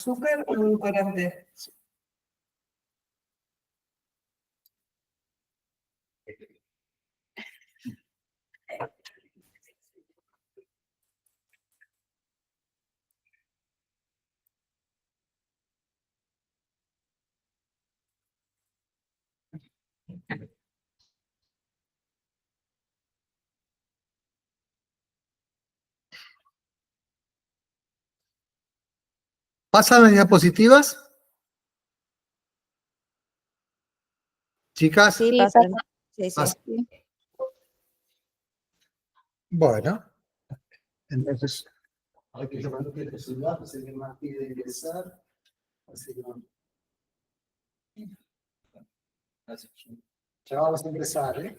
súper grande. ¿Pasan las diapositivas? Chicas. Sí, pasan. Sí, sí. Pasan. Bueno, entonces hay que tomar el celular, así que más pide ingresar. Así que ya vamos a empezar, ¿eh?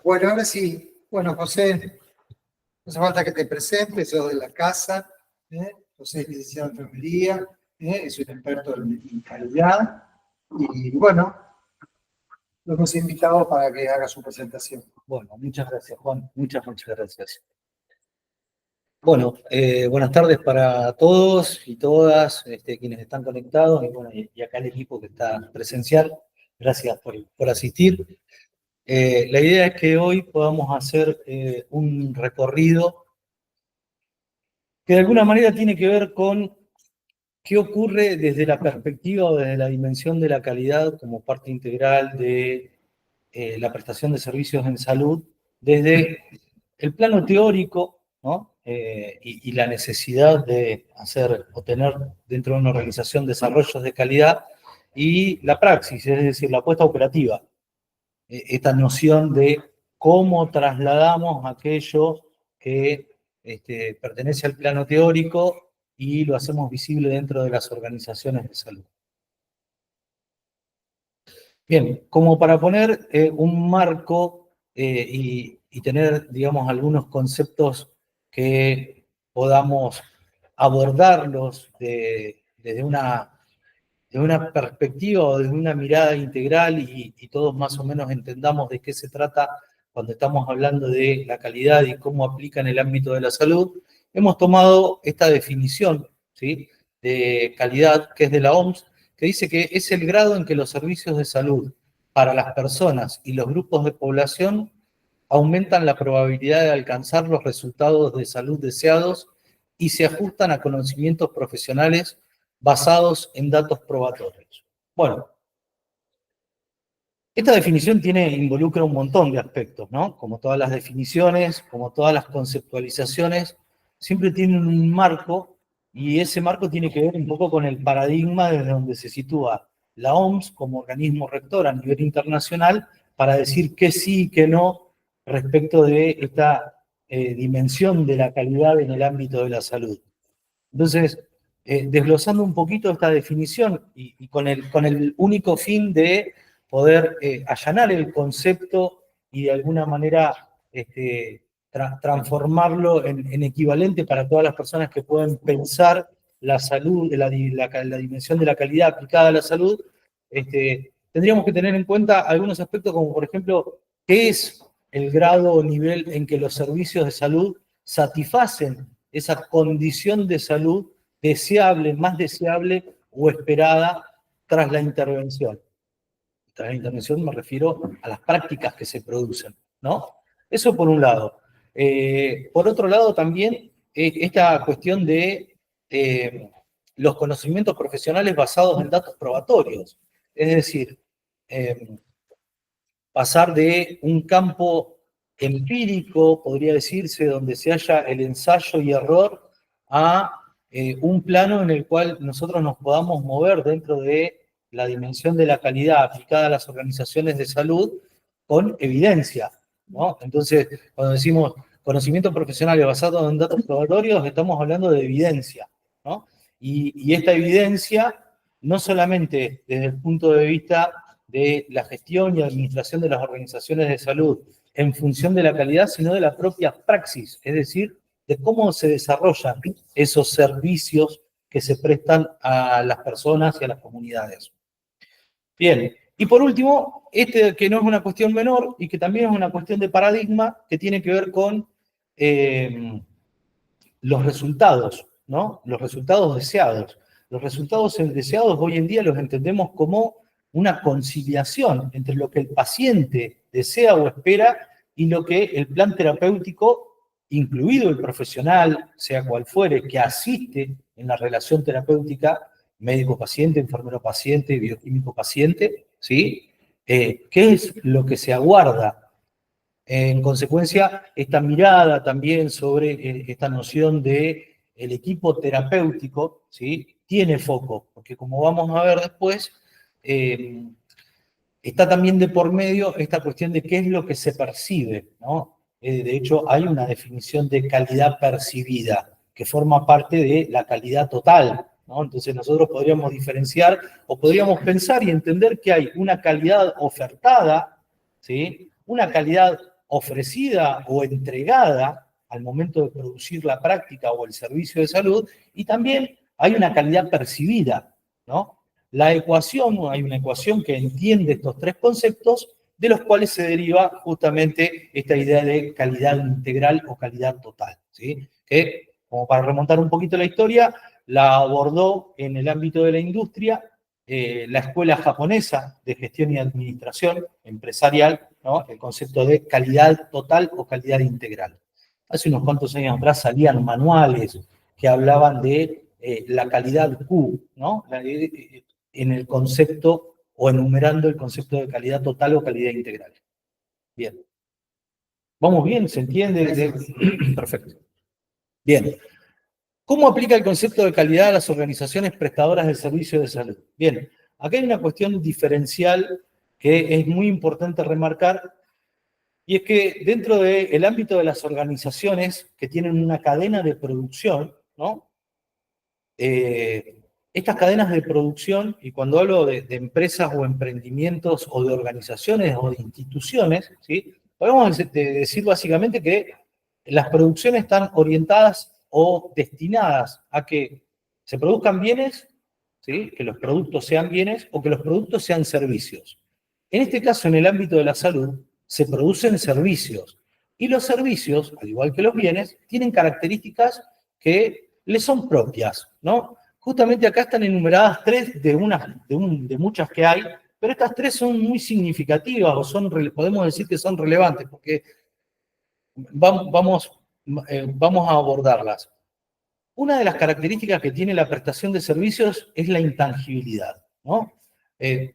Bueno, ahora sí. Bueno, José, no hace falta que te presentes, sos de la casa, ¿eh? José es licenciado en enfermería, es un experto en calidad, y bueno, lo hemos invitado para que haga su presentación. Bueno, muchas gracias, Juan. Muchas gracias. Bueno, buenas tardes para todos y todas quienes están conectados y, bueno, y acá el equipo que está presencial. Gracias por asistir. La idea es que hoy podamos hacer un recorrido que de alguna manera tiene que ver con qué ocurre desde la perspectiva o desde la dimensión de la calidad como parte integral de la prestación de servicios en salud, desde el plano teórico, ¿no? Y la necesidad de hacer o tener dentro de una organización desarrollos de calidad y la praxis, es decir, la apuesta operativa. Esta noción de cómo trasladamos aquello que pertenece al plano teórico y lo hacemos visible dentro de las organizaciones de salud. Bien, como para poner un marco y tener, digamos, algunos conceptos que podamos abordarlos desde una perspectiva o desde una mirada integral y todos más o menos entendamos de qué se trata cuando estamos hablando de la calidad y cómo aplica en el ámbito de la salud, hemos tomado esta definición, ¿sí?, de calidad, que es de la OMS, que dice que es el grado en que los servicios de salud para las personas y los grupos de población aumentan la probabilidad de alcanzar los resultados de salud deseados y se ajustan a conocimientos profesionales basados en datos probatorios. Bueno, esta definición involucra un montón de aspectos, ¿no? Como todas las definiciones, como todas las conceptualizaciones, siempre tienen un marco, y ese marco tiene que ver un poco con el paradigma desde donde se sitúa la OMS como organismo rector a nivel internacional para decir qué sí y qué no respecto de esta dimensión de la calidad en el ámbito de la salud. Entonces, desglosando un poquito esta definición y con el único fin de poder allanar el concepto y de alguna manera transformarlo en equivalente para todas las personas que pueden pensar la salud, la dimensión de la calidad aplicada a la salud, tendríamos que tener en cuenta algunos aspectos como, por ejemplo, qué es el grado o nivel en que los servicios de salud satisfacen esa condición de salud deseable, más deseable o esperada tras la intervención. Tras la intervención me refiero a las prácticas que se producen, ¿no? Eso por un lado. Por otro lado también, esta cuestión de los conocimientos profesionales basados en datos probatorios. Es decir, pasar de un campo empírico, podría decirse, donde se haya el ensayo y error, a un plano en el cual nosotros nos podamos mover dentro de la dimensión de la calidad aplicada a las organizaciones de salud con evidencia, ¿no? Entonces, cuando decimos conocimiento profesional basado en datos probatorios, estamos hablando de evidencia, ¿no? Y esta evidencia, no solamente desde el punto de vista de la gestión y administración de las organizaciones de salud en función de la calidad, sino de la propia praxis, es decir, de cómo se desarrollan esos servicios que se prestan a las personas y a las comunidades. Bien, y por último, que no es una cuestión menor y que también es una cuestión de paradigma que tiene que ver con los resultados, ¿no? Los resultados deseados. Los resultados deseados hoy en día los entendemos como una conciliación entre lo que el paciente desea o espera y lo que el plan terapéutico, incluido el profesional, sea cual fuere, que asiste en la relación terapéutica, médico-paciente, enfermero-paciente, bioquímico-paciente, ¿sí? ¿Qué es lo que se aguarda? En consecuencia, esta mirada también sobre esta noción de el equipo terapéutico, ¿sí? Tiene foco, porque como vamos a ver después, está también de por medio esta cuestión de qué es lo que se percibe, ¿no? De hecho, hay una definición de calidad percibida que forma parte de la calidad total, ¿no? Entonces nosotros podríamos diferenciar o podríamos pensar y entender que hay una calidad ofertada, ¿sí? Una calidad ofrecida o entregada al momento de producir la práctica o el servicio de salud, y también hay una calidad percibida, ¿no? Hay una ecuación que entiende estos tres conceptos, de los cuales se deriva justamente esta idea de calidad integral o calidad total, ¿sí? Que, como para remontar un poquito la historia, la abordó en el ámbito de la industria la escuela japonesa de gestión y administración empresarial, ¿no? El concepto de calidad total o calidad integral. Hace unos cuantos años atrás salían manuales que hablaban de la calidad Q, ¿no? En el concepto o enumerando el concepto de calidad total o calidad integral. Bien. ¿Vamos bien? ¿Se entiende? Perfecto. Bien. ¿Cómo aplica el concepto de calidad a las organizaciones prestadoras del servicio de salud? Bien, acá hay una cuestión diferencial que es muy importante remarcar, y es que dentro del ámbito de las organizaciones que tienen una cadena de producción, ¿no? Estas cadenas de producción, y cuando hablo de empresas o emprendimientos o de organizaciones o de instituciones, ¿sí? Podemos decir básicamente que las producciones están orientadas o destinadas a que se produzcan bienes, ¿sí? Que los productos sean bienes o que los productos sean servicios. En este caso, en el ámbito de la salud, se producen servicios. Y los servicios, al igual que los bienes, tienen características que les son propias, ¿no? Justamente acá están enumeradas tres de muchas que hay, pero estas tres son muy significativas o podemos decir que son relevantes, porque vamos a abordarlas. Una de las características que tiene la prestación de servicios es la intangibilidad, ¿no?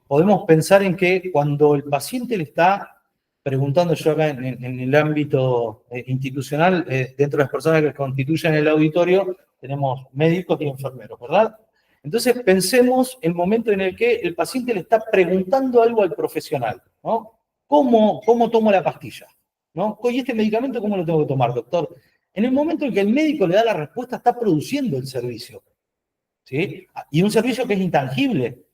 Podemos pensar en que cuando el paciente le está preguntando, yo acá en el ámbito institucional, dentro de las personas que constituyen el auditorio, tenemos médicos y enfermeros, ¿verdad? Entonces pensemos el momento en el que el paciente le está preguntando algo al profesional, ¿no? ¿Cómo tomo la pastilla? ¿No? ¿Y este medicamento cómo lo tengo que tomar, doctor? En el momento en que el médico le da la respuesta, está produciendo el servicio, ¿sí? Y un servicio que es intangible,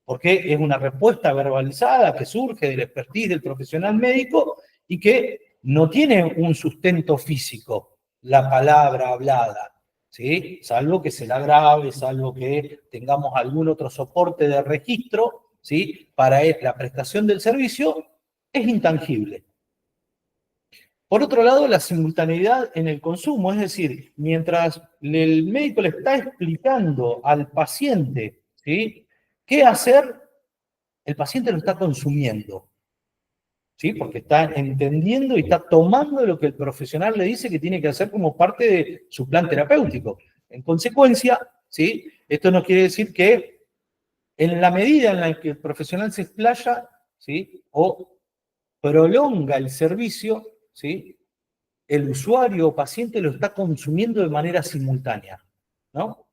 porque es una respuesta verbalizada que surge del expertise del profesional médico y que no tiene un sustento físico, la palabra hablada, ¿sí? Salvo que se la grabe, salvo que tengamos algún otro soporte de registro, ¿sí? Para la prestación del servicio es intangible. Por otro lado, la simultaneidad en el consumo, es decir, mientras el médico le está explicando al paciente, ¿sí? ¿Qué hacer? El paciente lo está consumiendo, ¿sí? Porque está entendiendo y está tomando lo que el profesional le dice que tiene que hacer como parte de su plan terapéutico. En consecuencia, ¿sí? Esto no quiere decir que en la medida en la que el profesional se explaya, ¿sí? O prolonga el servicio, ¿sí? El usuario o paciente lo está consumiendo de manera simultánea, ¿no?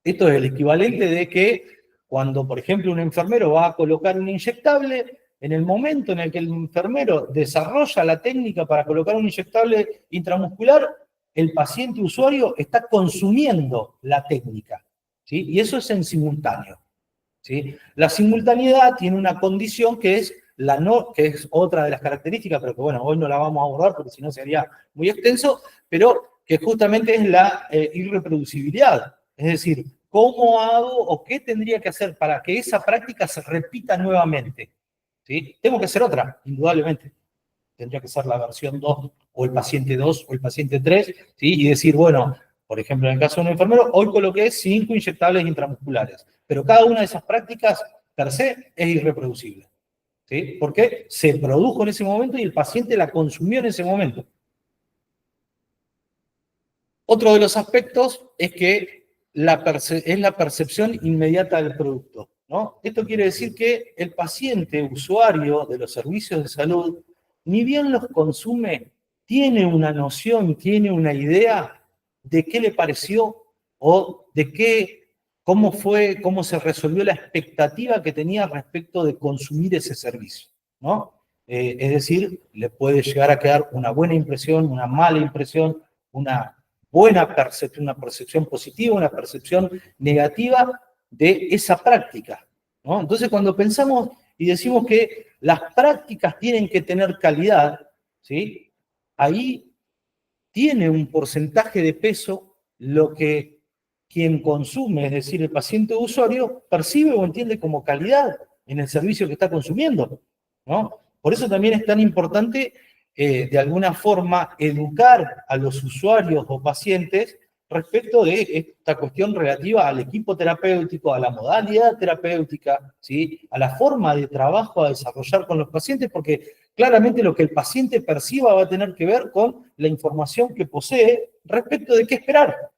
Esto es el equivalente de que cuando, por ejemplo, un enfermero va a colocar un inyectable, en el momento en el que el enfermero desarrolla la técnica para colocar un inyectable intramuscular, el paciente usuario está consumiendo la técnica, ¿sí? Y eso es en simultáneo, ¿sí? La simultaneidad tiene una condición que es que es otra de las características, pero que bueno, hoy no la vamos a abordar porque si no sería muy extenso, pero que justamente es la irreproducibilidad. Es decir, ¿cómo hago o qué tendría que hacer para que esa práctica se repita nuevamente? ¿Sí? Tengo que hacer otra, indudablemente. Tendría que ser la versión 2 o el paciente 2 o el paciente 3, ¿sí? Y decir, bueno, por ejemplo, en el caso de un enfermero, hoy coloqué 5 inyectables intramusculares, pero cada una de esas prácticas per se es irreproducible, ¿sí? Porque se produjo en ese momento y el paciente la consumió en ese momento. Otro de los aspectos es que es la percepción inmediata del producto, ¿no? Esto quiere decir que el paciente usuario de los servicios de salud, ni bien los consume, tiene una noción, tiene una idea de qué le pareció o de cómo fue, cómo se resolvió la expectativa que tenía respecto de consumir ese servicio, ¿no? Es decir, le puede llegar a quedar una buena impresión, una mala impresión, una buena percepción, una percepción positiva, una percepción negativa de esa práctica, ¿no? Entonces, cuando pensamos y decimos que las prácticas tienen que tener calidad, ¿sí? Ahí tiene un porcentaje de peso lo que quien consume, es decir, el paciente o usuario, percibe o entiende como calidad en el servicio que está consumiendo, ¿no? Por eso también es tan importante, de alguna forma, educar a los usuarios o pacientes respecto de esta cuestión relativa al equipo terapéutico, a la modalidad terapéutica, ¿sí? A la forma de trabajo a desarrollar con los pacientes, porque claramente lo que el paciente perciba va a tener que ver con la información que posee respecto de qué esperar.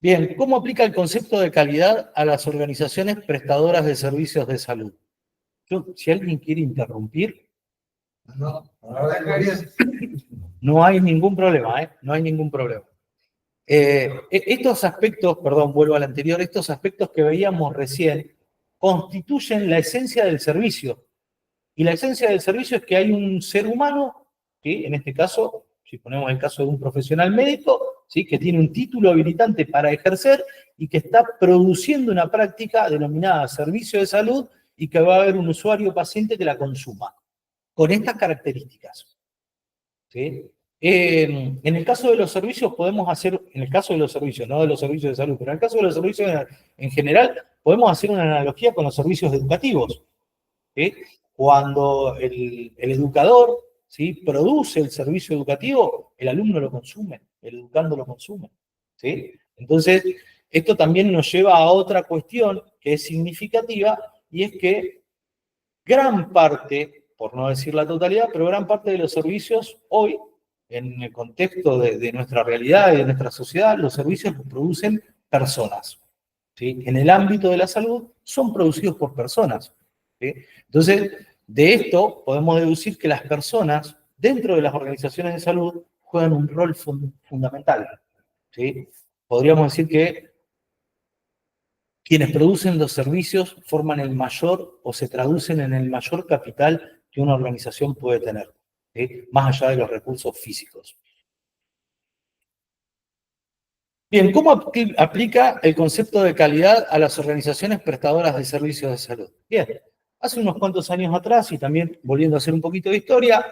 Bien, ¿cómo aplica el concepto de calidad a las organizaciones prestadoras de servicios de salud? Si alguien quiere interrumpir, No, ahora vengo bien. no hay ningún problema, ¿eh? No hay ningún problema. Estos aspectos, perdón, vuelvo al anterior, estos aspectos que veíamos recién constituyen la esencia del servicio. Y la esencia del servicio es que hay un ser humano, ¿sí? En este caso, si ponemos el caso de un profesional médico, ¿sí? Que tiene un título habilitante para ejercer y que está produciendo una práctica denominada servicio de salud y que va a haber un usuario paciente que la consuma, con estas características, ¿sí? En el caso de los servicios podemos hacer, en el caso de los servicios, no de los servicios de salud, pero en el caso de los servicios en general, podemos hacer una analogía con los servicios educativos, ¿sí? Cuando el educador, ¿sí? Produce el servicio educativo, el alumno lo consume, el educando lo consume, ¿sí? Entonces, esto también nos lleva a otra cuestión que es significativa, y es que gran parte, por no decir la totalidad, pero gran parte de los servicios hoy, en el contexto de nuestra realidad y de nuestra sociedad, los servicios los producen personas, ¿sí? En el ámbito de la salud son producidos por personas, ¿sí? Entonces, de esto podemos deducir que las personas dentro de las organizaciones de salud juegan un rol fundamental, ¿sí? Podríamos decir que quienes producen los servicios forman el mayor o se traducen en el mayor capital que una organización puede tener, ¿sí? Más allá de los recursos físicos. Bien, ¿cómo aplica el concepto de calidad a las organizaciones prestadoras de servicios de salud? Bien, hace unos cuantos años atrás, y también volviendo a hacer un poquito de historia,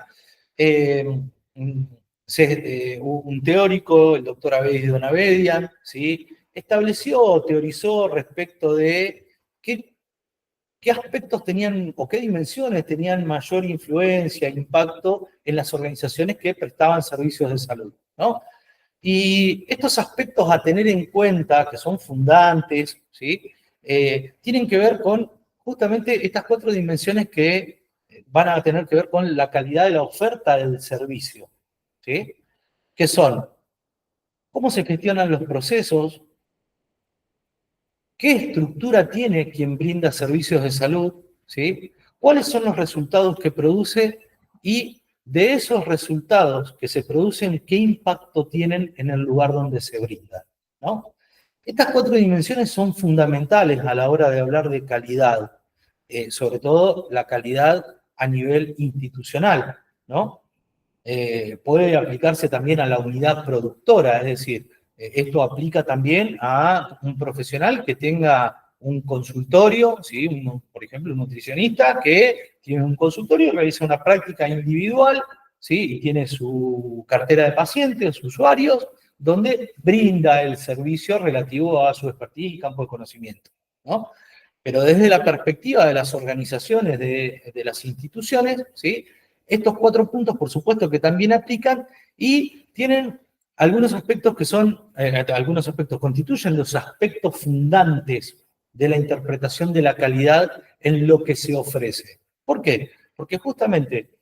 un teórico, el doctor Abedi Donabedian, ¿sí? Teorizó respecto de qué aspectos tenían o qué dimensiones tenían mayor influencia, impacto en las organizaciones que prestaban servicios de salud, ¿no? Y estos aspectos a tener en cuenta, que son fundantes, ¿sí? Tienen que ver con justamente estas 4 dimensiones que van a tener que ver con la calidad de la oferta del servicio, ¿sí? Que son cómo se gestionan los procesos, qué estructura tiene quien brinda servicios de salud, ¿sí? Cuáles son los resultados que produce y de esos resultados que se producen, qué impacto tienen en el lugar donde se brindan, ¿no? Estas 4 dimensiones son fundamentales a la hora de hablar de calidad, sobre todo la calidad a nivel institucional, ¿no? Puede aplicarse también a la unidad productora, es decir, esto aplica también a un profesional que tenga un consultorio, ¿sí? Por ejemplo, un nutricionista que tiene un consultorio y realiza una práctica individual, ¿sí? Y tiene su cartera de pacientes, sus usuarios, donde brinda el servicio relativo a su expertise y campo de conocimiento, ¿no? Pero desde la perspectiva de las organizaciones, de las instituciones, ¿sí? Estos 4 puntos, por supuesto, que también aplican y tienen algunos aspectos que son, algunos aspectos constituyen los aspectos fundantes de la interpretación de la calidad en lo que se ofrece. ¿Por qué? Porque justamente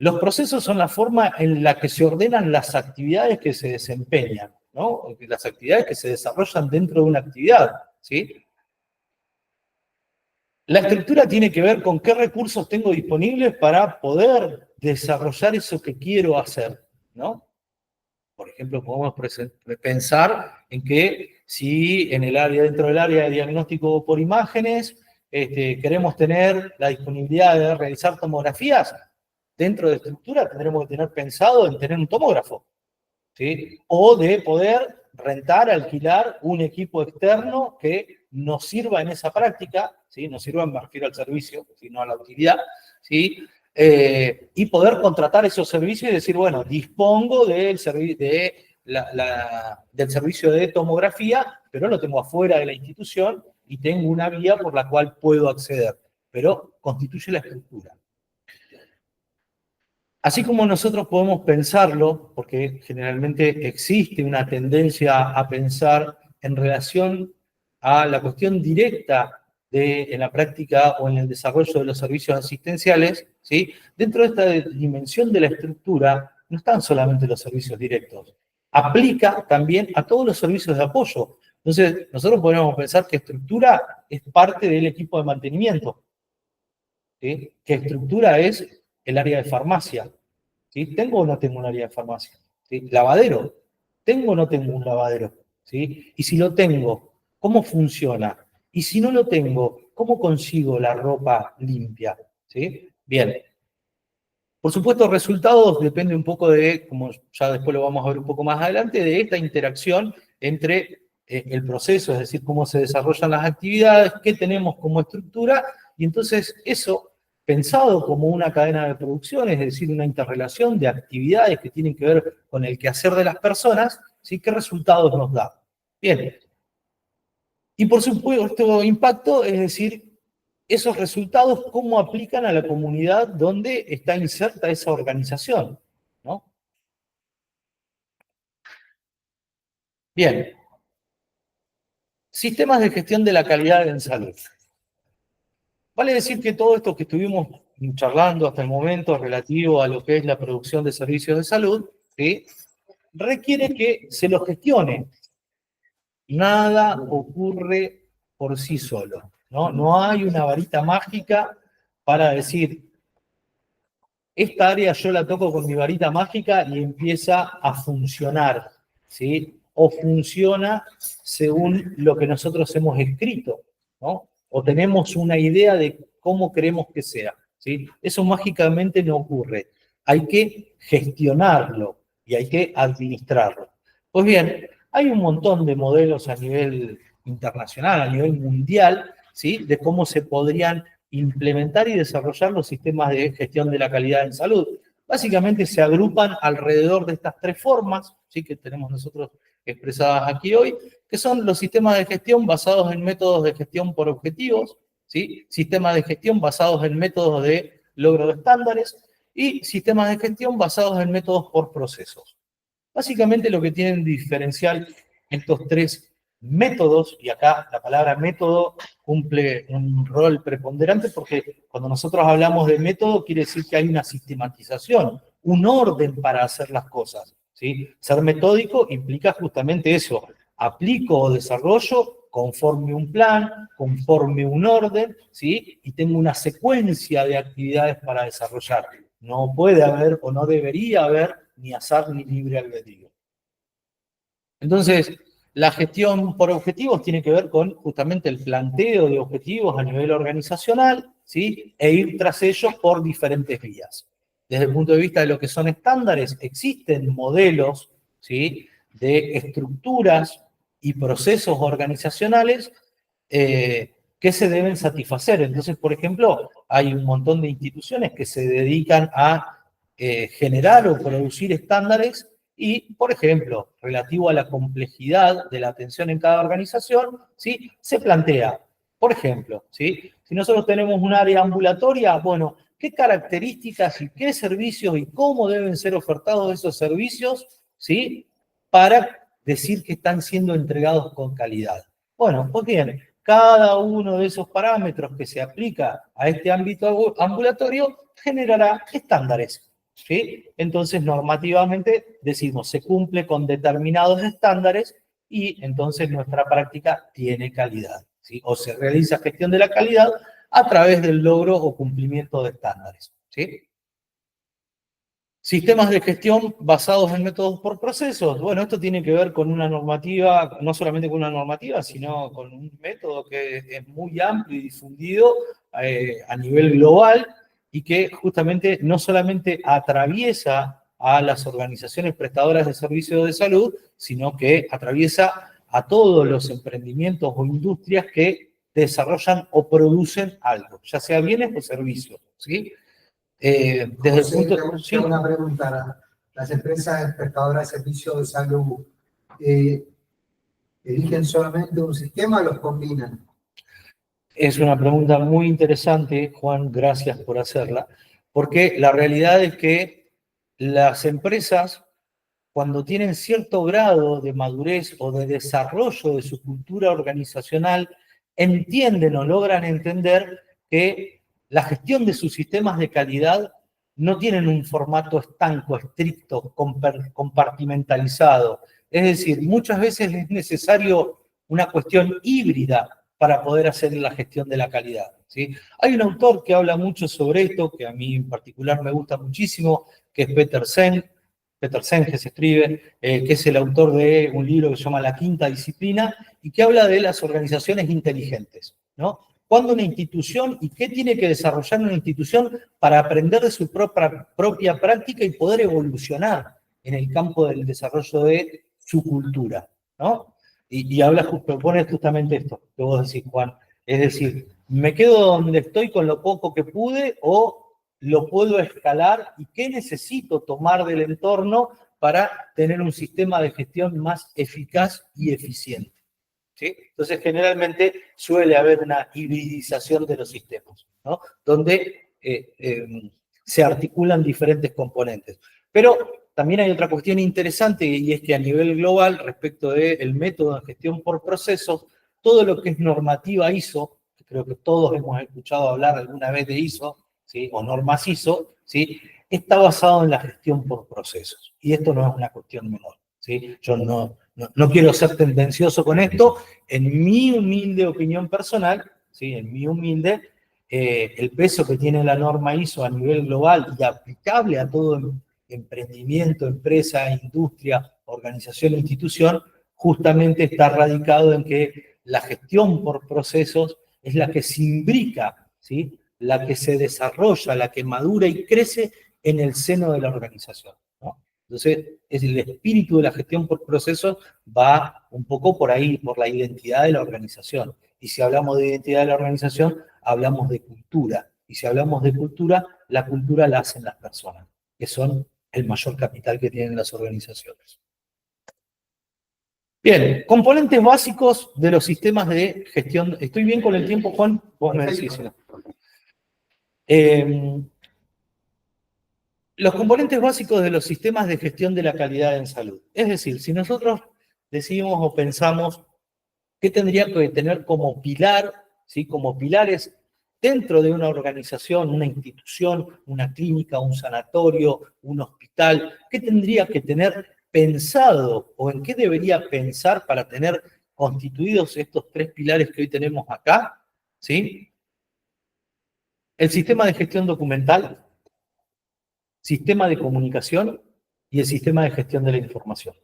los procesos son la forma en la que se ordenan las actividades que se desempeñan, ¿no? Las actividades que se desarrollan dentro de una actividad, ¿sí? La estructura tiene que ver con qué recursos tengo disponibles para poder desarrollar eso que quiero hacer, ¿no? Por ejemplo, podemos pensar en que si dentro del área de diagnóstico por imágenes, queremos tener la disponibilidad de realizar tomografías, dentro de estructura tendremos que tener pensado en tener un tomógrafo, ¿sí? O de poder rentar, alquilar un equipo externo que nos sirva en esa práctica, ¿sí? Nos sirva, me refiero al servicio, sino a la utilidad, ¿sí? Y poder contratar esos servicios y decir, bueno, dispongo del servicio de tomografía, pero lo tengo afuera de la institución y tengo una vía por la cual puedo acceder, pero constituye la estructura. Así como nosotros podemos pensarlo, porque generalmente existe una tendencia a pensar en relación a la cuestión directa en la práctica o en el desarrollo de los servicios asistenciales, ¿sí? Dentro de esta dimensión de la estructura no están solamente los servicios directos, aplica también a todos los servicios de apoyo. Entonces, nosotros podemos pensar que estructura es parte del equipo de mantenimiento, ¿sí? Que estructura es el área de farmacia, ¿sí? ¿Tengo o no tengo un área de farmacia? ¿Sí? Lavadero, ¿tengo o no tengo un lavadero? ¿Sí? Y si lo tengo, ¿cómo funciona? Y si no lo tengo, ¿cómo consigo la ropa limpia? ¿Sí? Bien. Por supuesto, resultados depende un poco de, como ya después lo vamos a ver un poco más adelante, de esta interacción entre el proceso, es decir, cómo se desarrollan las actividades, qué tenemos como estructura, y entonces eso, pensado como una cadena de producción, es decir, una interrelación de actividades que tienen que ver con el quehacer de las personas, ¿sí? ¿Qué resultados nos da? Bien. Y por supuesto, impacto, es decir, esos resultados, cómo aplican a la comunidad donde está inserta esa organización, ¿no? Bien. Sistemas de gestión de la calidad en salud. Vale decir que todo esto que estuvimos charlando hasta el momento relativo a lo que es la producción de servicios de salud, ¿sí? Requiere que se lo gestione. Nada ocurre por sí solo, ¿no? No hay una varita mágica para decir, esta área yo la toco con mi varita mágica y empieza a funcionar, ¿sí? O funciona según lo que nosotros hemos escrito, ¿no? O tenemos una idea de cómo queremos que sea, ¿sí? Eso mágicamente no ocurre. Hay que gestionarlo y hay que administrarlo. Pues bien, hay un montón de modelos a nivel internacional, a nivel mundial, ¿sí? De cómo se podrían implementar y desarrollar los sistemas de gestión de la calidad en salud. Básicamente se agrupan alrededor de estas 3 formas, ¿sí? Que tenemos nosotros expresadas aquí hoy, que son los sistemas de gestión basados en métodos de gestión por objetivos, ¿sí? Sistemas de gestión basados en métodos de logro de estándares y sistemas de gestión basados en métodos por procesos. Básicamente lo que tienen diferencial estos 3 métodos, y acá la palabra método cumple un rol preponderante porque cuando nosotros hablamos de método quiere decir que hay una sistematización, un orden para hacer las cosas, ¿sí? Ser metódico implica justamente eso. Aplico o desarrollo conforme un plan, conforme un orden, ¿sí? Y tengo una secuencia de actividades para desarrollar. No puede haber o no debería haber ni azar ni libre albedrío. Entonces, la gestión por objetivos tiene que ver con justamente el planteo de objetivos a nivel organizacional, ¿sí? E ir tras ellos por diferentes vías. Desde el punto de vista de lo que son estándares, existen modelos, ¿sí? De estructuras y procesos organizacionales que se deben satisfacer. Entonces, por ejemplo, hay un montón de instituciones que se dedican a generar o producir estándares y, por ejemplo, relativo a la complejidad de la atención en cada organización, ¿sí? Se plantea, por ejemplo, ¿sí? Si nosotros tenemos un área ambulatoria, bueno, ¿qué características y qué servicios y cómo deben ser ofertados esos servicios, ¿sí? Para decir que están siendo entregados con calidad? Bueno, pues bien, cada uno de esos parámetros que se aplica a este ámbito ambulatorio generará estándares. ¿Sí? Entonces, normativamente decimos, se cumple con determinados estándares y entonces nuestra práctica tiene calidad, ¿sí? O se realiza gestión de la calidad a través del logro o cumplimiento de estándares, ¿sí? Sistemas de gestión basados en métodos por procesos. Bueno, esto tiene que ver con una normativa, no solamente con una normativa, sino con un método que es muy amplio y difundido a nivel global, y que justamente no solamente atraviesa a las organizaciones prestadoras de servicios de salud, sino que atraviesa a todos los emprendimientos o industrias que desarrollan o producen algo, ya sea bienes o servicios, ¿sí? Desde José, el punto... tengo una pregunta. Las empresas prestadoras de servicios de salud eligen solamente un sistema o los combinan. Es una pregunta muy interesante, Juan, gracias por hacerla, porque la realidad es que las empresas, cuando tienen cierto grado de madurez o de desarrollo de su cultura organizacional, entienden o logran entender que la gestión de sus sistemas de calidad no tienen un formato estanco, estricto, compartimentalizado. Es decir, muchas veces es necesario una cuestión híbrida para poder hacer la gestión de la calidad, ¿sí? Hay un autor que habla mucho sobre esto, que a mí en particular me gusta muchísimo, que es Peter Senge se escribe, que es el autor de un libro que se llama La Quinta Disciplina, y que habla de las organizaciones inteligentes, ¿no? ¿Cuándo una institución y qué tiene que desarrollar una institución para aprender de su propia práctica y poder evolucionar en el campo del desarrollo de su cultura, ¿no? Y propone justamente esto que vos decís, Juan. Es decir, ¿me quedo donde estoy con lo poco que pude o lo puedo escalar y qué necesito tomar del entorno para tener un sistema de gestión más eficaz y eficiente? ¿Sí? Entonces, generalmente suele haber una hibridización de los sistemas, ¿no? Donde se articulan diferentes componentes. Pero también hay otra cuestión interesante, y es que a nivel global, respecto del método de gestión por procesos, todo lo que es normativa ISO, que creo que todos hemos escuchado hablar alguna vez de ISO, ¿sí? O normas ISO, ¿sí? Está basado en la gestión por procesos. Y esto no es una cuestión menor, ¿sí? Yo no quiero ser tendencioso con esto. En mi humilde opinión personal, ¿sí? En mi humilde, el peso que tiene la norma ISO a nivel global y aplicable a todo emprendimiento, empresa, industria, organización e institución, justamente está radicado en que la gestión por procesos es la que se imbrica, ¿sí? La que se desarrolla, la que madura y crece en el seno de la organización, ¿no? Entonces, es el espíritu de la gestión por procesos va un poco por ahí, por la identidad de la organización. Y si hablamos de identidad de la organización, hablamos de cultura. Y si hablamos de cultura, la cultura la hacen las personas, que son el mayor capital que tienen las organizaciones. Bien, componentes básicos de los sistemas de gestión. ¿Estoy bien con el tiempo, Juan? Vos me decís. Los componentes básicos de los sistemas de gestión de la calidad en salud. Es decir, si nosotros decimos o pensamos qué tendría que tener como pilar, ¿sí? Como pilares dentro de una organización, una institución, una clínica, un sanatorio, un hospital, ¿qué tendría que tener pensado o en qué debería pensar para tener constituidos estos tres pilares que hoy tenemos acá, ¿sí? El sistema de gestión documental, sistema de comunicación y el sistema de gestión de la información.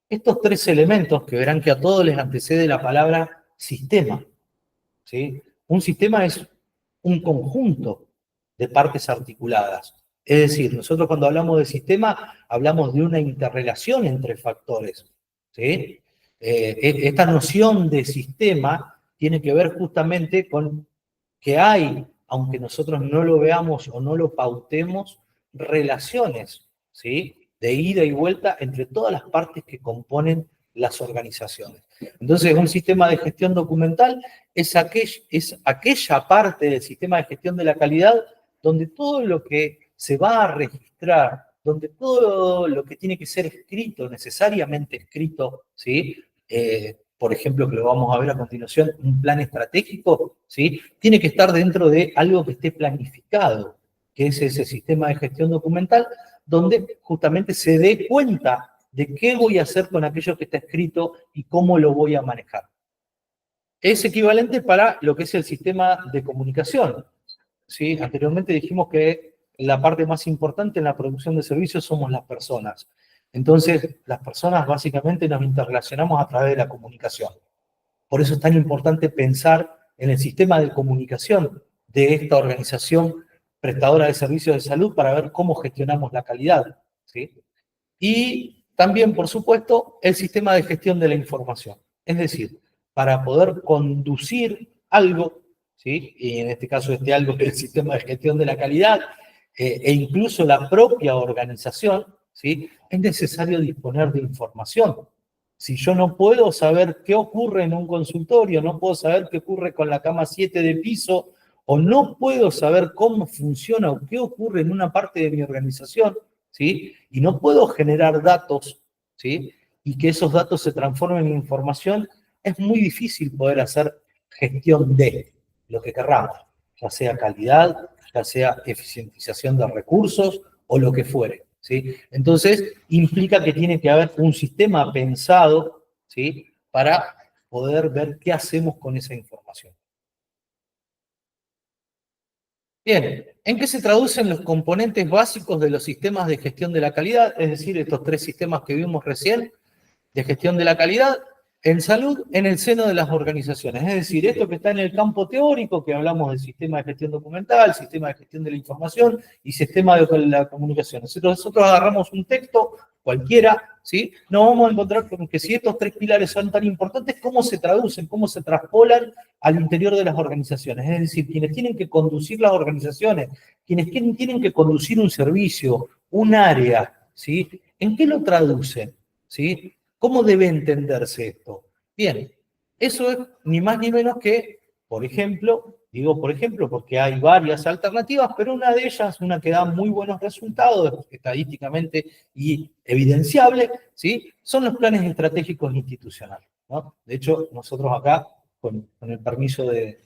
Estos tres elementos, que verán que a todos les antecede la palabra sistema, ¿sí? Un sistema es un conjunto de partes articuladas. Es decir, nosotros cuando hablamos de sistema, hablamos de una interrelación entre factores, ¿sí? Esta noción de sistema tiene que ver justamente con que hay, aunque nosotros no lo veamos o no lo pautemos, relaciones, ¿sí? De ida y vuelta entre todas las partes que componen las organizaciones. Entonces, un sistema de gestión documental es aquella parte del sistema de gestión de la calidad donde todo lo que se va a registrar, donde todo lo que tiene que ser escrito, necesariamente escrito, ¿sí? Por ejemplo, que lo vamos a ver a continuación, un plan estratégico, ¿sí? Tiene que estar dentro de algo que esté planificado, que es ese sistema de gestión documental, donde justamente se dé cuenta de qué voy a hacer con aquello que está escrito y cómo lo voy a manejar. Es equivalente para lo que es el sistema de comunicación, ¿sí? Anteriormente dijimos que la parte más importante en la producción de servicios somos las personas. Entonces, las personas básicamente nos interrelacionamos a través de la comunicación. Por eso es tan importante pensar en el sistema de comunicación de esta organización prestadora de servicios de salud para ver cómo gestionamos la calidad, ¿sí? Y también, por supuesto, el sistema de gestión de la información. Es decir, para poder conducir algo, ¿sí? Y en este caso algo es el sistema de gestión de la calidad, e incluso la propia organización, ¿sí? Es necesario disponer de información. Si yo no puedo saber qué ocurre en un consultorio, no puedo saber qué ocurre con la cama 7 de piso, o no puedo saber cómo funciona o qué ocurre en una parte de mi organización, ¿sí? Y no puedo generar datos, ¿sí? Y que esos datos se transformen en información, es muy difícil poder hacer gestión de lo que querramos, ya sea calidad, ya sea eficientización de recursos o lo que fuere, ¿sí? Entonces, implica que tiene que haber un sistema pensado, ¿sí? Para poder ver qué hacemos con esa información. Bien, ¿en qué se traducen los componentes básicos de los sistemas de gestión de la calidad? Es decir, estos tres sistemas que vimos recién de gestión de la calidad en salud en el seno de las organizaciones. Es decir, esto que está en el campo teórico, que hablamos del sistema de gestión documental, sistema de gestión de la información y sistema de la comunicación. Nosotros agarramos un texto cualquiera, ¿sí? Nos vamos a encontrar con que si estos tres pilares son tan importantes, ¿cómo se traducen, cómo se traspolan al interior de las organizaciones? Es decir, quienes tienen que conducir las organizaciones, quienes tienen que conducir un servicio, un área, ¿sí? ¿En qué lo traducen? ¿Sí? ¿Cómo debe entenderse esto? Bien, eso es ni más ni menos que, por ejemplo, digo por ejemplo porque hay varias alternativas, pero una de ellas, una que da muy buenos resultados estadísticamente y evidenciable, ¿sí? Son los planes estratégicos institucionales, ¿no? De hecho, nosotros acá, con el permiso de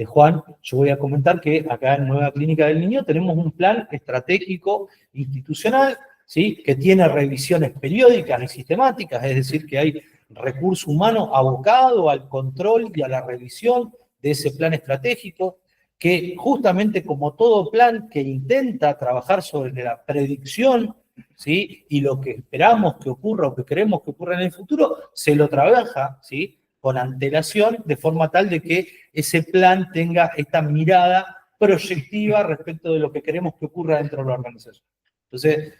Juan, yo voy a comentar que acá en Nueva Clínica del Niño tenemos un plan estratégico institucional, ¿sí? Que tiene revisiones periódicas y sistemáticas, es decir, que hay recurso humano abocado al control y a la revisión de ese plan estratégico, que justamente como todo plan que intenta trabajar sobre la predicción, ¿sí? Y lo que esperamos que ocurra o que queremos que ocurra en el futuro, se lo trabaja, ¿sí? Con antelación, de forma tal de que ese plan tenga esta mirada proyectiva respecto de lo que queremos que ocurra dentro de la organización. Entonces,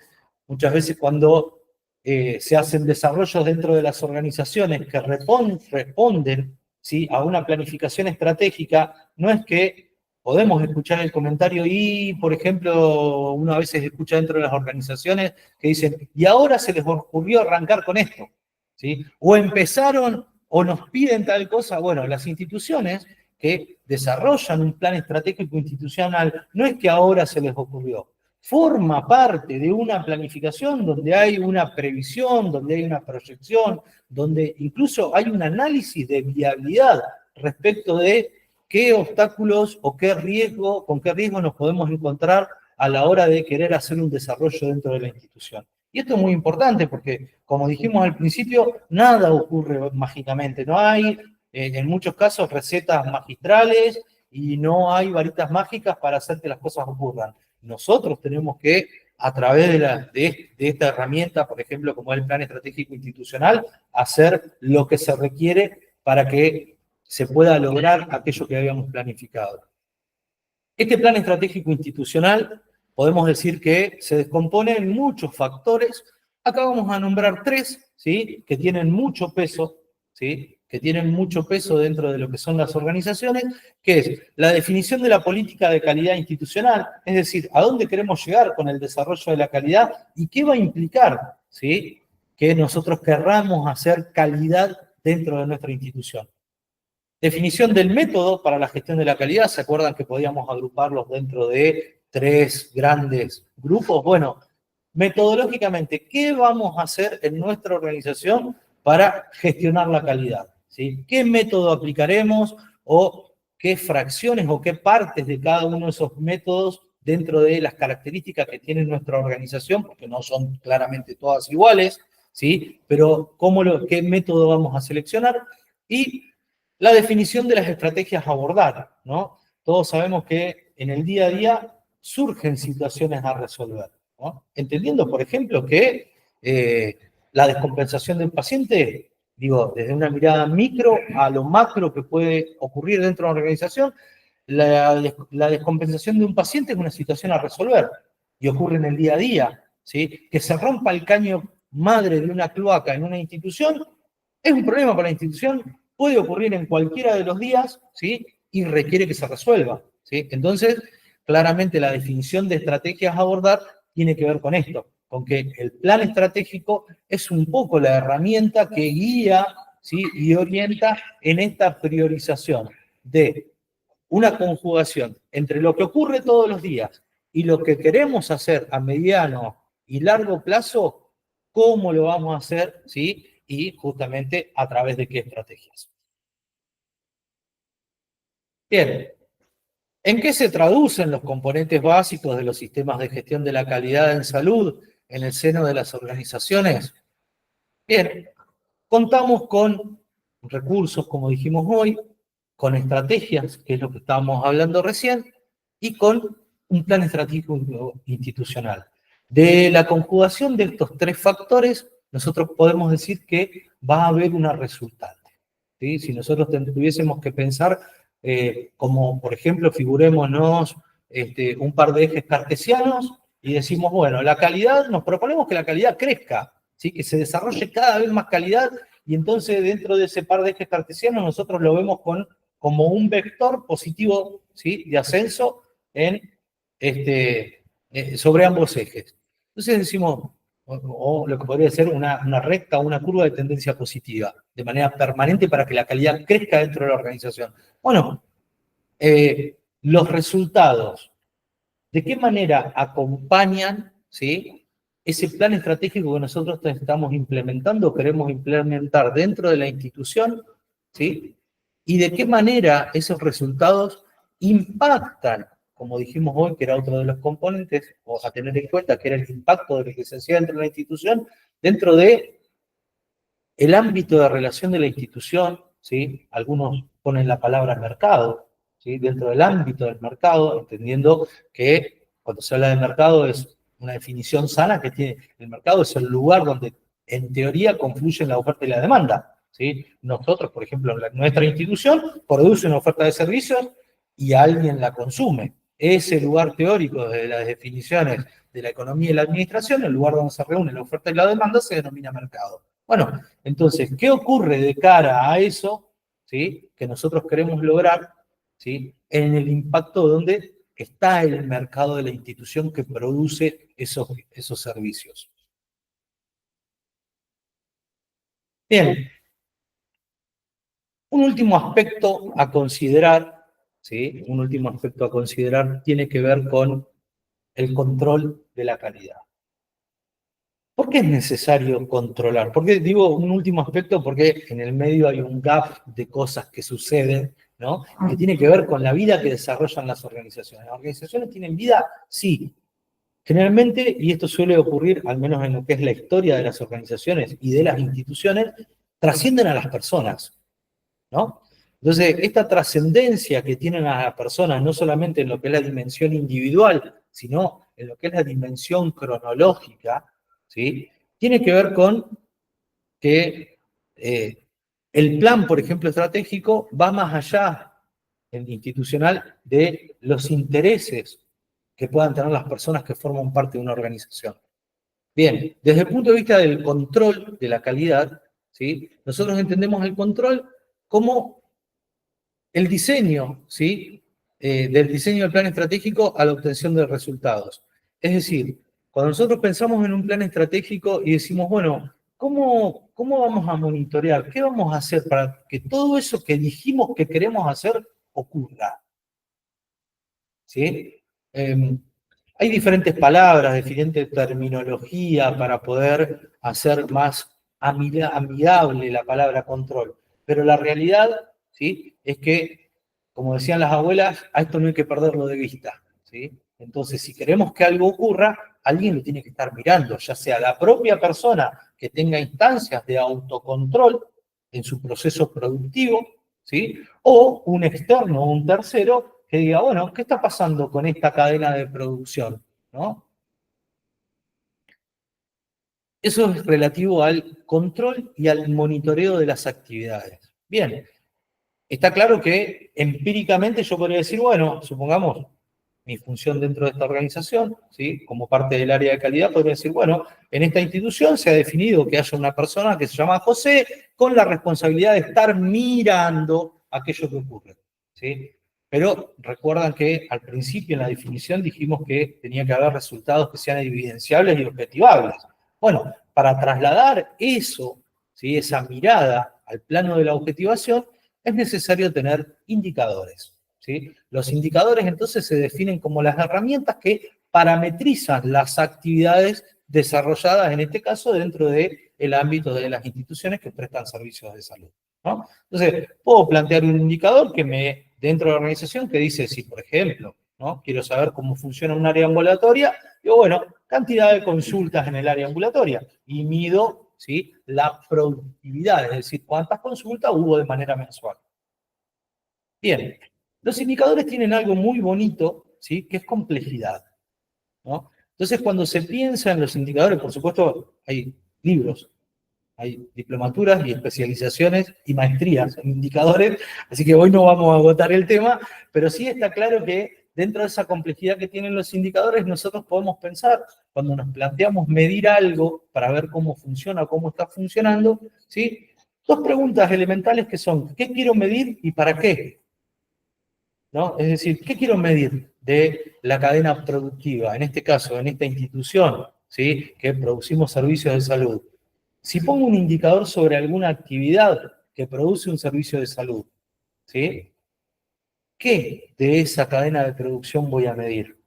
muchas veces cuando se hacen desarrollos dentro de las organizaciones que responden, ¿sí? A una planificación estratégica, no es que podemos escuchar el comentario y, por ejemplo, uno a veces escucha dentro de las organizaciones que dicen, y ahora se les ocurrió arrancar con esto, ¿sí? O empezaron o nos piden tal cosa. Bueno, las instituciones que desarrollan un plan estratégico institucional, no es que ahora se les ocurrió, forma parte de una planificación donde hay una previsión, donde hay una proyección, donde incluso hay un análisis de viabilidad respecto de qué obstáculos o qué riesgo, con qué riesgo nos podemos encontrar a la hora de querer hacer un desarrollo dentro de la institución. Y esto es muy importante porque, como dijimos al principio, nada ocurre mágicamente. No hay, en muchos casos, recetas magistrales y no hay varitas mágicas para hacer que las cosas ocurran. Nosotros tenemos que, a través de esta herramienta, por ejemplo, como es el Plan Estratégico Institucional, hacer lo que se requiere para que se pueda lograr aquello que habíamos planificado. Este Plan Estratégico Institucional, podemos decir que se descompone en muchos factores. Acá vamos a nombrar 3, ¿sí? Que tienen mucho peso, ¿sí? Que tienen mucho peso dentro de lo que son las organizaciones, que es la definición de la política de calidad institucional, es decir, a dónde queremos llegar con el desarrollo de la calidad y qué va a implicar, ¿sí? Que nosotros querramos hacer calidad dentro de nuestra institución. Definición del método para la gestión de la calidad. ¿Se acuerdan que podíamos agruparlos dentro de 3 grandes grupos? Bueno, metodológicamente, ¿qué vamos a hacer en nuestra organización para gestionar la calidad? ¿Sí? ¿Qué método aplicaremos o qué fracciones o qué partes de cada uno de esos métodos dentro de las características que tiene nuestra organización? Porque no son claramente todas iguales, ¿sí? Pero ¿qué método vamos a seleccionar? Y la definición de las estrategias a abordar, ¿no? Todos sabemos que en el día a día surgen situaciones a resolver, ¿no? Entendiendo, por ejemplo, que la descompensación del paciente, digo, desde una mirada micro a lo macro que puede ocurrir dentro de una organización, la descompensación de un paciente es una situación a resolver y ocurre en el día a día, ¿sí? Que se rompa el caño madre de una cloaca en una institución es un problema para la institución, puede ocurrir en cualquiera de los días, ¿sí? Y requiere que se resuelva, ¿sí? Entonces, claramente la definición de estrategias a abordar tiene que ver con esto, con que el plan estratégico es un poco la herramienta que guía, ¿sí? Y orienta en esta priorización de una conjugación entre lo que ocurre todos los días y lo que queremos hacer a mediano y largo plazo, cómo lo vamos a hacer, ¿sí? Y justamente a través de qué estrategias. Bien, ¿en qué se traducen los componentes básicos de los sistemas de gestión de la calidad en salud en el seno de las organizaciones? Bien, contamos con recursos, como dijimos hoy, con estrategias, que es lo que estábamos hablando recién, y con un plan estratégico institucional. De la conjugación de estos 3 factores, nosotros podemos decir que va a haber una resultante, ¿sí? Si nosotros tuviésemos que pensar, como por ejemplo, figurémonos un par de ejes cartesianos y decimos, bueno, la calidad, nos proponemos que la calidad crezca, ¿sí? Que se desarrolle cada vez más calidad, y entonces dentro de ese par de ejes cartesianos nosotros lo vemos como un vector positivo, ¿sí? De ascenso sobre ambos ejes. Entonces decimos, o lo que podría ser una recta, una curva de tendencia positiva, de manera permanente para que la calidad crezca dentro de la organización. Bueno, los resultados, ¿de qué manera acompañan, ¿sí? Ese plan estratégico que nosotros estamos implementando, queremos implementar dentro de la institución, ¿sí? Y de qué manera esos resultados impactan, como dijimos hoy, que era otro de los componentes, o a tener en cuenta, que era el impacto de lo que se hacía dentro de la institución, dentro de el ámbito de relación de la institución, ¿sí? Algunos ponen la palabra mercado, ¿sí? Dentro del ámbito del mercado, entendiendo que cuando se habla de mercado es una definición sana que tiene, el mercado es el lugar donde en teoría confluyen la oferta y la demanda, ¿sí? Nosotros, por ejemplo, nuestra institución produce una oferta de servicios y alguien la consume. Ese lugar teórico de las definiciones de la economía y la administración, el lugar donde se reúne la oferta y la demanda, se denomina mercado. Bueno, entonces, ¿qué ocurre de cara a eso, ¿sí? Que nosotros queremos lograr, ¿sí? En el impacto donde está el mercado de la institución que produce esos servicios. Bien, un último aspecto a considerar, ¿sí? Un último aspecto a considerar tiene que ver con el control de la calidad. ¿Por qué es necesario controlar? Porque digo un último aspecto porque en el medio hay un gap de cosas que suceden, ¿no? Que tiene que ver con la vida que desarrollan las organizaciones. ¿Las organizaciones tienen vida? Sí. Generalmente, y esto suele ocurrir, al menos en lo que es la historia de las organizaciones y de las instituciones, trascienden a las personas, ¿no? Entonces, esta trascendencia que tienen a las personas, no solamente en lo que es la dimensión individual, sino en lo que es la dimensión cronológica, ¿sí? Tiene que ver con que el plan, por ejemplo, estratégico, va más allá, el institucional, de los intereses que puedan tener las personas que forman parte de una organización. Bien, desde el punto de vista del control de la calidad, ¿sí? Nosotros entendemos el control como el diseño, ¿sí? Del diseño del plan estratégico a la obtención de resultados. Es decir, cuando nosotros pensamos en un plan estratégico y decimos, bueno, ¿cómo vamos a monitorear? ¿Qué vamos a hacer para que todo eso que dijimos que queremos hacer ocurra? ¿Sí? Hay diferentes palabras, diferente terminología para poder hacer más amigable la palabra control. Pero la realidad, ¿sí? Es que, como decían las abuelas, a esto no hay que perderlo de vista, ¿sí? Entonces, si queremos que algo ocurra, alguien lo tiene que estar mirando, ya sea la propia persona que tenga instancias de autocontrol en su proceso productivo, ¿sí? O un externo o un tercero que diga, bueno, ¿qué está pasando con esta cadena de producción? ¿No? Eso es relativo al control y al monitoreo de las actividades. Bien, está claro que empíricamente yo podría decir, bueno, supongamos mi función dentro de esta organización, ¿sí? Como parte del área de calidad, podría decir, bueno, en esta institución se ha definido que haya una persona que se llama José con la responsabilidad de estar mirando aquello que ocurre, ¿sí? Pero recuerdan que al principio en la definición dijimos que tenía que haber resultados que sean evidenciables y objetivables. Bueno, para trasladar eso, ¿sí? Esa mirada al plano de la objetivación, es necesario tener indicadores, ¿sí? Los indicadores entonces se definen como las herramientas que parametrizan las actividades desarrolladas, en este caso, dentro del ámbito de las instituciones que prestan servicios de salud, ¿no? Entonces, puedo plantear un indicador dentro de la organización que dice, si por ejemplo, ¿no? Quiero saber cómo funciona un área ambulatoria, digo, bueno, cantidad de consultas en el área ambulatoria y mido, ¿sí? La productividad, es decir, cuántas consultas hubo de manera mensual. Bien, los indicadores tienen algo muy bonito, ¿sí? Que es complejidad, ¿no? Entonces, cuando se piensa en los indicadores, por supuesto, hay libros, hay diplomaturas y especializaciones y maestrías en indicadores, así que hoy no vamos a agotar el tema, pero sí está claro que dentro de esa complejidad que tienen los indicadores, nosotros podemos pensar, cuando nos planteamos medir algo para ver cómo funciona, cómo está funcionando, ¿sí? Dos preguntas elementales que son, ¿qué quiero medir y para qué? ¿No? Es decir, ¿qué quiero medir de la cadena productiva? En este caso, en esta institución, ¿sí? Que producimos servicios de salud. Si pongo un indicador sobre alguna actividad que produce un servicio de salud, ¿sí? ¿Qué de esa cadena de producción voy a medir?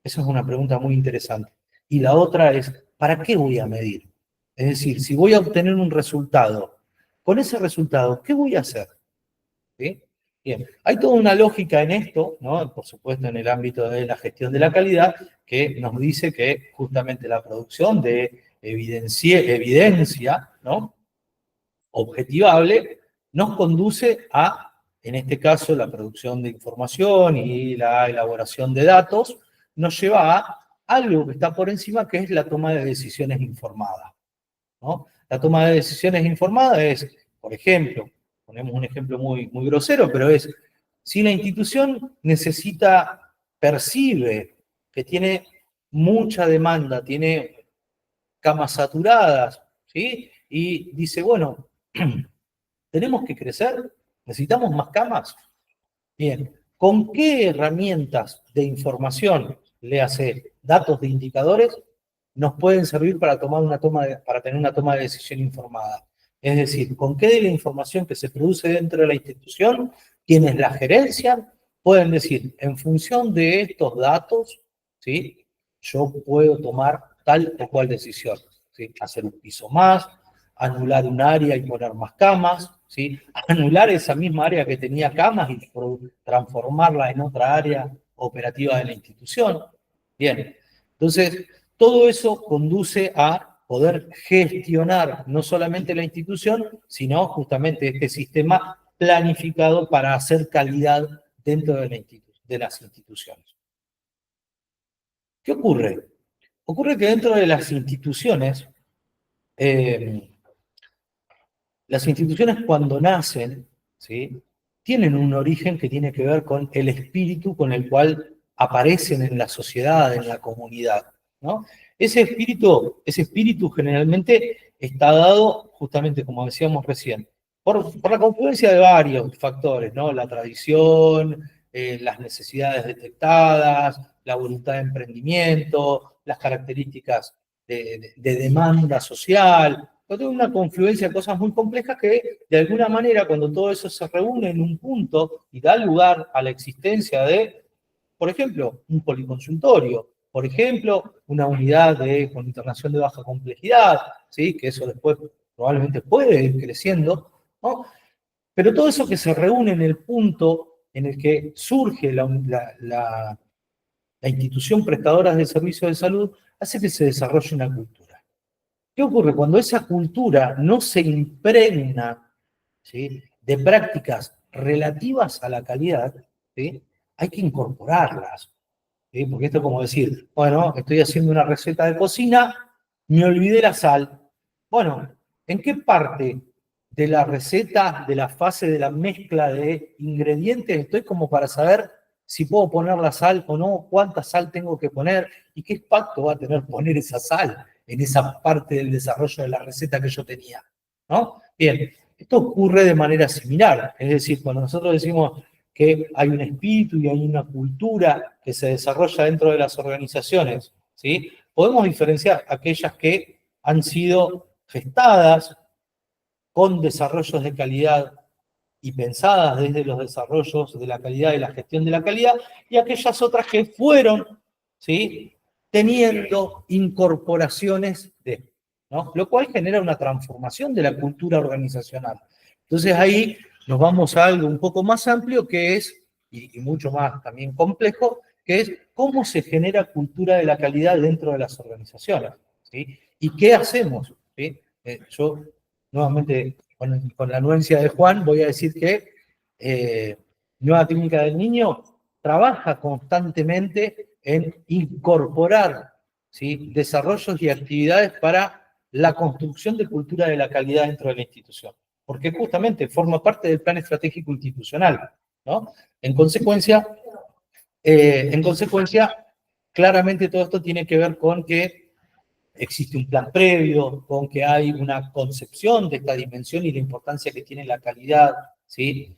Esa es una pregunta muy interesante. Y la otra es, ¿para qué voy a medir? Es decir, si voy a obtener un resultado, con ese resultado, ¿qué voy a hacer? ¿Sí? Bien, hay toda una lógica en esto, ¿no? Por supuesto en el ámbito de la gestión de la calidad, que nos dice que justamente la producción de evidencia, ¿no? Objetivable, nos conduce a, en este caso, la producción de información y la elaboración de datos, nos lleva a algo que está por encima, que es la toma de decisiones informadas, ¿no? La toma de decisiones informada es, por ejemplo, ponemos un ejemplo muy, muy grosero, pero es, si la institución percibe que tiene mucha demanda, tiene camas saturadas, ¿sí? Y dice, bueno, tenemos que crecer, necesitamos más camas. Bien, ¿con qué herramientas de información, le hace datos de indicadores, nos pueden servir para para tener una toma de decisión informada? Es decir, ¿con qué de la información que se produce dentro de la institución, quienes la gerencian, pueden decir, en función de estos datos, ¿sí? Yo puedo tomar tal o cual decisión, ¿sí? Hacer un piso más, anular un área y poner más camas, ¿sí? Anular esa misma área que tenía camas y transformarla en otra área operativa de la institución. Bien, Entonces, todo eso conduce a poder gestionar no solamente la institución, sino justamente este sistema planificado para hacer calidad dentro de las instituciones. ¿Qué ocurre? Ocurre que dentro de las instituciones cuando nacen, ¿sí?, tienen un origen que tiene que ver con el espíritu con el cual aparecen en la sociedad, en la comunidad, ¿no? Ese espíritu generalmente está dado, justamente como decíamos recién, por la confluencia de varios factores, ¿no? La tradición, las necesidades detectadas, la voluntad de emprendimiento, las características de demanda social, toda una confluencia de cosas muy complejas que, de alguna manera, cuando todo eso se reúne en un punto y da lugar a la existencia de, por ejemplo, un policonsultorio, por ejemplo, una unidad con internación de baja complejidad, ¿sí?, que eso después probablemente puede ir creciendo, ¿no? Pero todo eso que se reúne en el punto en el que surge la institución prestadora de servicios de salud, hace que se desarrolle una cultura. ¿Qué ocurre? Cuando esa cultura no se impregna, ¿sí?, de prácticas relativas a la calidad, ¿sí?, hay que incorporarlas, ¿sí? Porque esto es como decir, bueno, estoy haciendo una receta de cocina, me olvidé la sal. Bueno, ¿en qué parte de la receta, de la fase de la mezcla de ingredientes estoy como para saber si puedo poner la sal o no, cuánta sal tengo que poner y qué impacto va a tener poner esa sal en esa parte del desarrollo de la receta que yo tenía, ¿no? Bien, esto ocurre de manera similar, es decir, cuando nosotros decimos que hay un espíritu y hay una cultura que se desarrolla dentro de las organizaciones, ¿sí?, podemos diferenciar aquellas que han sido gestadas con desarrollos de calidad y pensadas desde los desarrollos de la calidad y la gestión de la calidad, y aquellas otras que fueron, ¿sí?, teniendo incorporaciones de, ¿no?, lo cual genera una transformación de la cultura organizacional. Entonces ahí nos vamos a algo un poco más amplio que es, y mucho más también complejo, que es cómo se genera cultura de la calidad dentro de las organizaciones, ¿sí? ¿Y qué hacemos? ¿Sí? Yo, nuevamente, con la anuencia de Juan, voy a decir que Nueva Clínica del Niño trabaja constantemente en incorporar, ¿sí?, desarrollos y actividades para la construcción de cultura de la calidad dentro de la institución, porque justamente forma parte del plan estratégico institucional, ¿no? En consecuencia, claramente todo esto tiene que ver con que existe un plan previo, con que hay una concepción de esta dimensión y la importancia que tiene la calidad, ¿sí?,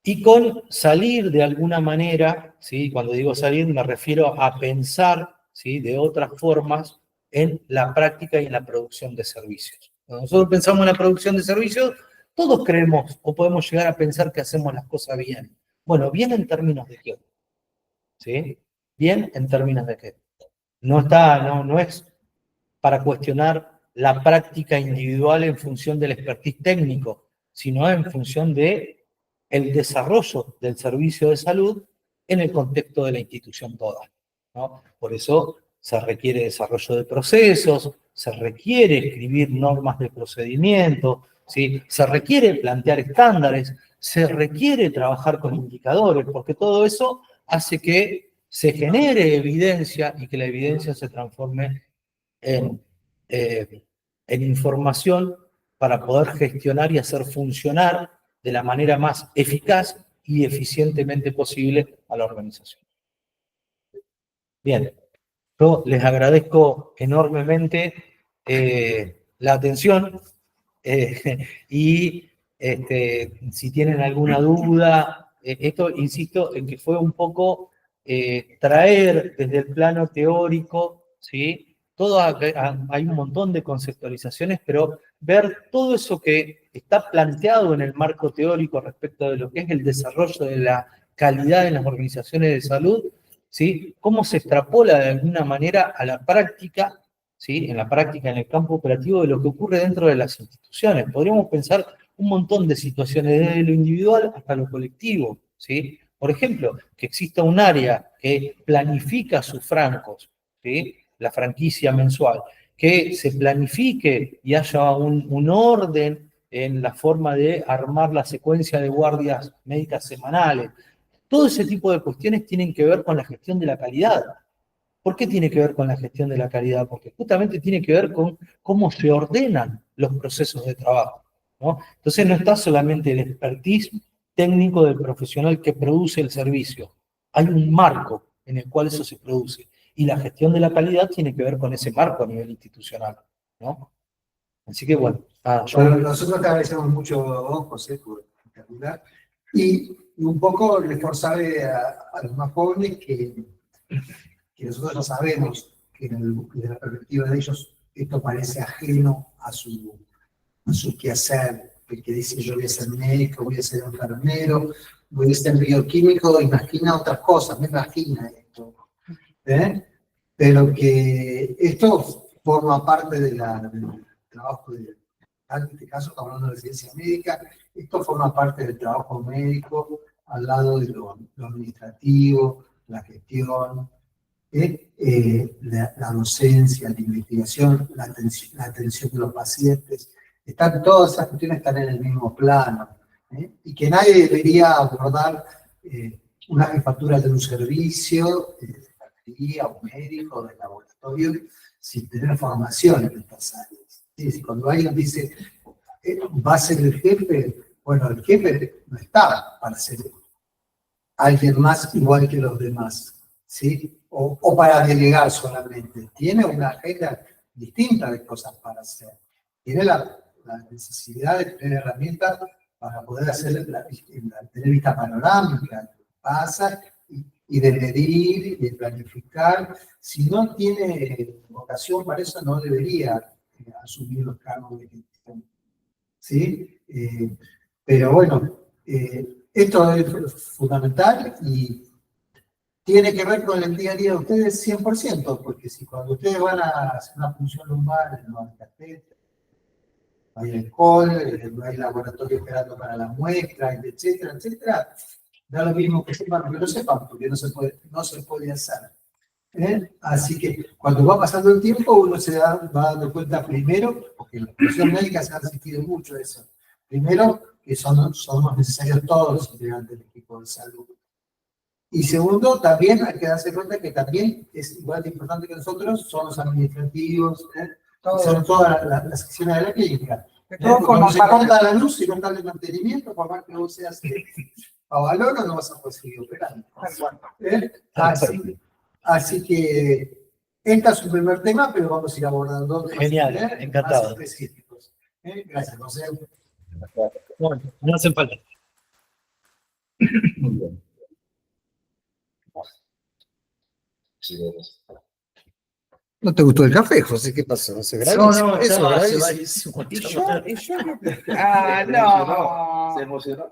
y con salir de alguna manera, ¿sí?, cuando digo salir me refiero a pensar, ¿sí?, de otras formas en la práctica y en la producción de servicios. Cuando nosotros pensamos en la producción de servicios, todos creemos o podemos llegar a pensar que hacemos las cosas bien. Bueno, ¿bien en términos de qué? ¿Sí? ¿Bien en términos de qué? No es para cuestionar la práctica individual en función del expertise técnico, sino en función de el desarrollo del servicio de salud en el contexto de la institución toda, ¿no? Por eso se requiere desarrollo de procesos, se requiere escribir normas de procedimiento, ¿sí?, se requiere plantear estándares, se requiere trabajar con indicadores, porque todo eso hace que se genere evidencia y que la evidencia se transforme en, en información para poder gestionar y hacer funcionar de la manera más eficaz y eficientemente posible a la organización. Bien, yo les agradezco enormemente la atención y si tienen alguna duda, esto insisto en que fue un poco traer desde el plano teórico, ¿sí? Hay un montón de conceptualizaciones, pero ver todo eso que está planteado en el marco teórico respecto de lo que es el desarrollo de la calidad en las organizaciones de salud, ¿sí?, cómo se extrapola de alguna manera a la práctica, ¿sí?, en la práctica, en el campo operativo de lo que ocurre dentro de las instituciones. Podríamos pensar un montón de situaciones, desde lo individual hasta lo colectivo, ¿sí? Por ejemplo, que exista un área que planifica sus francos, ¿sí? La franquicia mensual, que se planifique y haya un orden en la forma de armar la secuencia de guardias médicas semanales. Todo ese tipo de cuestiones tienen que ver con la gestión de la calidad. ¿Por qué tiene que ver con la gestión de la calidad? Porque justamente tiene que ver con cómo se ordenan los procesos de trabajo, ¿no? Entonces no está solamente el expertise técnico del profesional que produce el servicio. Hay un marco en el cual eso se produce. Y la gestión de la calidad tiene que ver con ese marco a nivel institucional, ¿no? Así que bueno. Bueno, nosotros te agradecemos mucho a vos, José, por terminar. Y un poco reforzar a los más jóvenes que nosotros ya sabemos que desde la perspectiva de ellos esto parece ajeno a su quehacer. El que dice yo voy a ser médico, voy a ser enfermero, voy a ser bioquímico, imagina otras cosas, no imagina esto. Pero que esto forma parte del trabajo en este caso estamos hablando de ciencia médica, esto forma parte del trabajo médico al lado de lo administrativo, la gestión, la docencia, la investigación, la atención de los pacientes. Todas esas cuestiones están en el mismo plano, y que nadie debería abordar una jefatura de un servicio, de enfermería, un médico, de laboratorio, sin tener formación en estas áreas. ¿Sí? Cuando alguien dice, va a ser el jefe, bueno, el jefe no está para ser alguien más igual que los demás, ¿sí? O para delegar solamente. Tiene una agenda distinta de cosas para hacer. Tiene la necesidad de tener herramientas para poder hacer tener vista panorámica, lo que pasa, y de medir, y de planificar. Si no tiene vocación para eso, no debería asumir los cargos de gestión. ¿Sí? Pero bueno, esto es fundamental y tiene que ver con el día a día de ustedes 100%, porque si cuando ustedes van a hacer una función lumbar, no hay catéter, no hay alcohol, no hay laboratorio esperando para la muestra, etcétera, etcétera, da lo mismo que sepan o que no sepan, porque no se puede hacer. Así que cuando va pasando el tiempo, uno va dando cuenta primero, porque en la profesión médica se ha asistido mucho a eso, primero que somos necesarios todos los integrantes del equipo de salud. Y segundo, también hay que darse cuenta que también es igual de importante que nosotros, son los administrativos, son todas las secciones de la clínica. Cuando se corta la luz y no está el mantenimiento, por más que vos seas a valor, no vas a poder seguir operando. Así que este es un primer tema, pero vamos a ir abordando genial, encantado. más específicos. Gracias, José. Bueno, no hacen falta. Muy bien. ¿No te gustó el café, José? ¿Qué pasó? ¿No se No, eso se gravísimo. va. No. Se emocionó.